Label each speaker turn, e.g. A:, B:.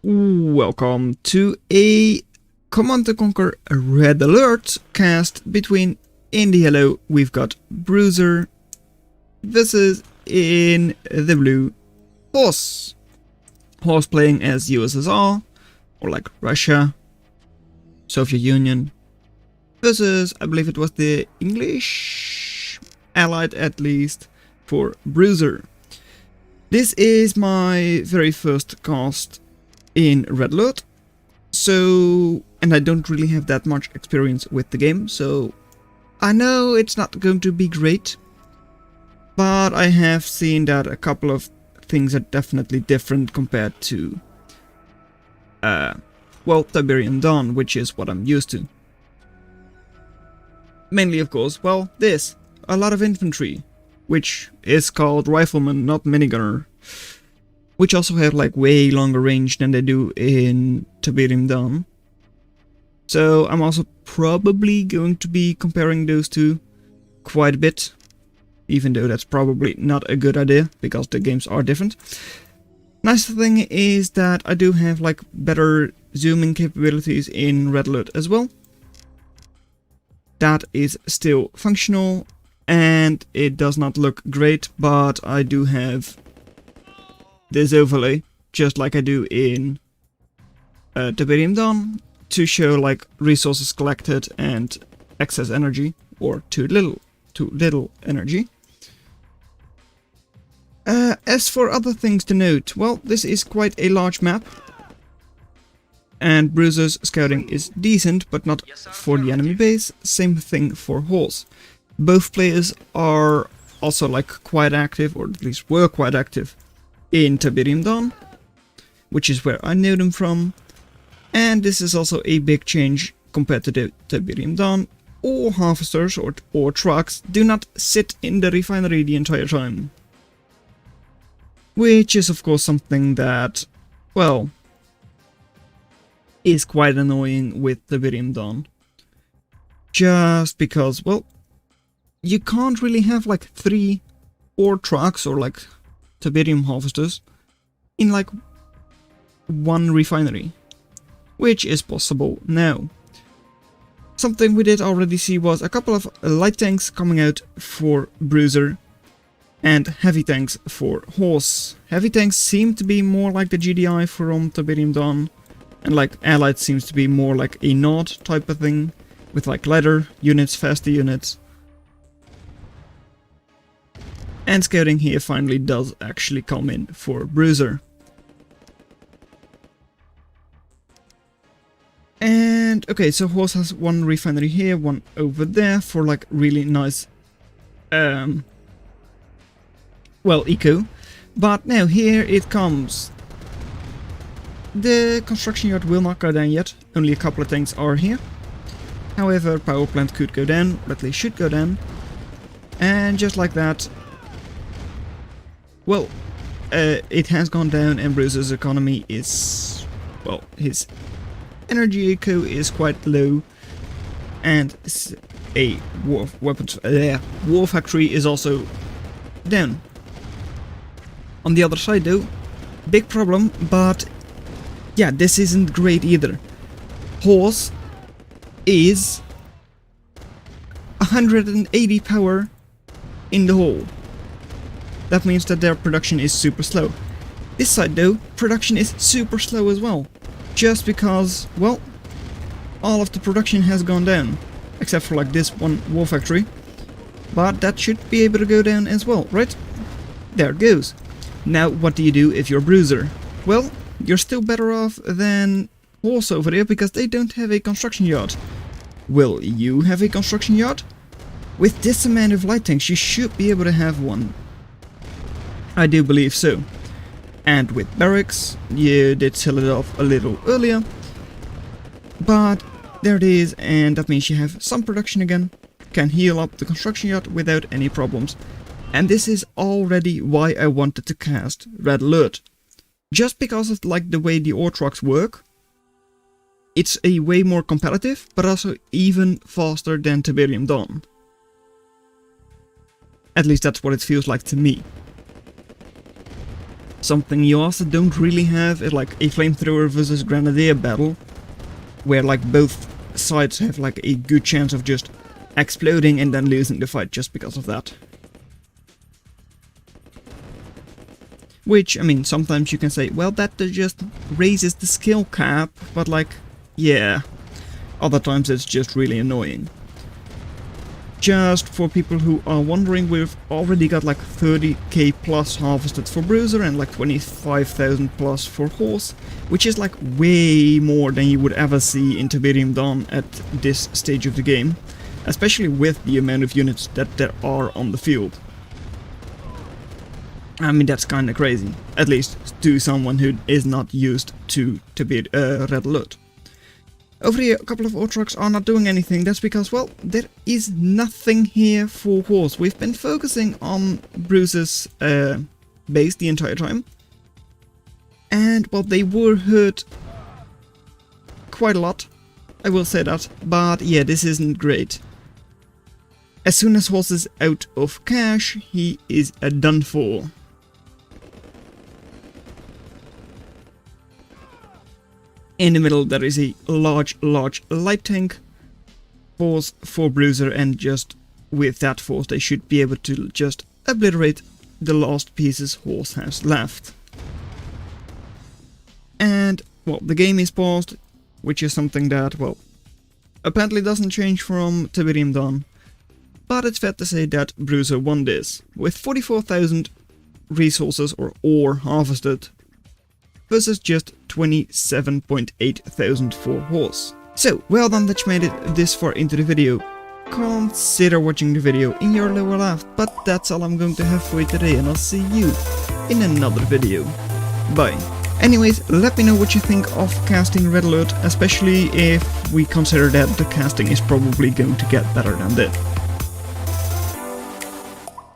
A: Welcome to a Command & Conquer Red Alert cast between in the yellow we've got BruzeR versus in the blue Horse. Horse playing as USSR, or like Russia, Soviet Union, versus I believe it was the English allied at least for BruzeR. This is my very first cast in Red Alert, and I don't really have that much experience with the game, so I know it's not going to be great, but I have seen that a couple of things are definitely different compared to, Tiberian Dawn, which is what I'm used to. Mainly, of course, a lot of infantry, which is called rifleman, not minigunner, which also have like way longer range than they do in Tiberian Dawn. So I'm also probably going to be comparing those two quite a bit, even though that's probably not a good idea because the games are different. Nice thing is that I do have like better zooming capabilities in Red Alert as well. That is still functional and it does not look great, but I do have this overlay, just like I do in Tiberian Dawn, to show like resources collected and excess energy, or too little energy. As for other things to note, well, this is quite a large map, and BruzeR's scouting is decent, but not for the enemy base. Same thing for Horse. Both players are also like quite active, or at least were quite active, in Tiberian Dawn, which is where I know them from, and this is also a big change compared to the Tiberian Dawn. All harvesters or trucks do not sit in the refinery the entire time, which is of course something that, well, is quite annoying with Tiberian Dawn, just because, well, you can't really have like 3 ore trucks or like Tiberium harvesters in like one refinery, which is possible now. Something we did already see was a couple of light tanks coming out for BruzeR and heavy tanks for Horse. Heavy tanks seem to be more like the GDI from Tiberium Dawn, and like allied seems to be more like a nod type of thing, with like lighter units, faster units. And scouting here finally does actually come in for BruzeR. And okay, so Horse has one refinery here, one over there for like really nice, eco. But now here it comes. The construction yard will not go down yet, only a couple of tanks are here. However, power plant could go down, or at least should go down. And just like that, well, it has gone down, and BruzeR's economy is, well, his energy eco is quite low, and a war factory is also down. On the other side though, big problem, but yeah, this isn't great either. Horse is 180 power in the hole. That means that their production is super slow. This side though, production is super slow as well. Just because, well, all of the production has gone down. Except for like this one war factory. But that should be able to go down as well, right? There it goes. Now what do you do if you're BruzeR? Well, you're still better off than Horse over there because they don't have a construction yard. Will you have a construction yard? With this amount of light tanks you should be able to have one. I do believe so. And with barracks, you did sell it off a little earlier. But there it is, and that means you have some production again. Can heal up the construction yard without any problems. And this is already why I wanted to cast Red Alert. Just because of like the way the ore trucks work. It's a way more competitive, but also even faster than Tiberium Dawn. At least that's what it feels like to me. Something you also don't really have is like a flamethrower versus grenadier battle, where like both sides have like a good chance of just exploding and then losing the fight just because of that. Which, I mean, sometimes you can say, well, that just raises the skill cap, but like, yeah, other times it's just really annoying. Just for people who are wondering, we've already got like 30k plus harvested for BruzeR and like 25,000 plus for Horse, which is like way more than you would ever see in Tiberium Dawn at this stage of the game, especially with the amount of units that there are on the field. I mean, that's kinda crazy, at least to someone who is not used to Red Alert. Over here, a couple of ore trucks are not doing anything. That's because, well, there is nothing here for Horse. We've been focusing on BruzeR's base the entire time. And, well, they were hurt quite a lot, I will say that. But, yeah, this isn't great. As soon as Horse is out of cash, he is done for. In the middle there is a large light tank force for BruzeR, and just with that force they should be able to just obliterate the last pieces Horse has left. And, well, the game is paused, which is something that, well, apparently doesn't change from Tiberium Dawn. But it's fair to say that BruzeR won this, with 44,000 resources or ore harvested, versus just 27.8 thousand for Horse. So, well done that you made it this far into the video. Consider watching the video in your lower left, but that's all I'm going to have for you today, and I'll see you in another video. Bye. Anyways, let me know what you think of casting Red Alert, especially if we consider that the casting is probably going to get better than that.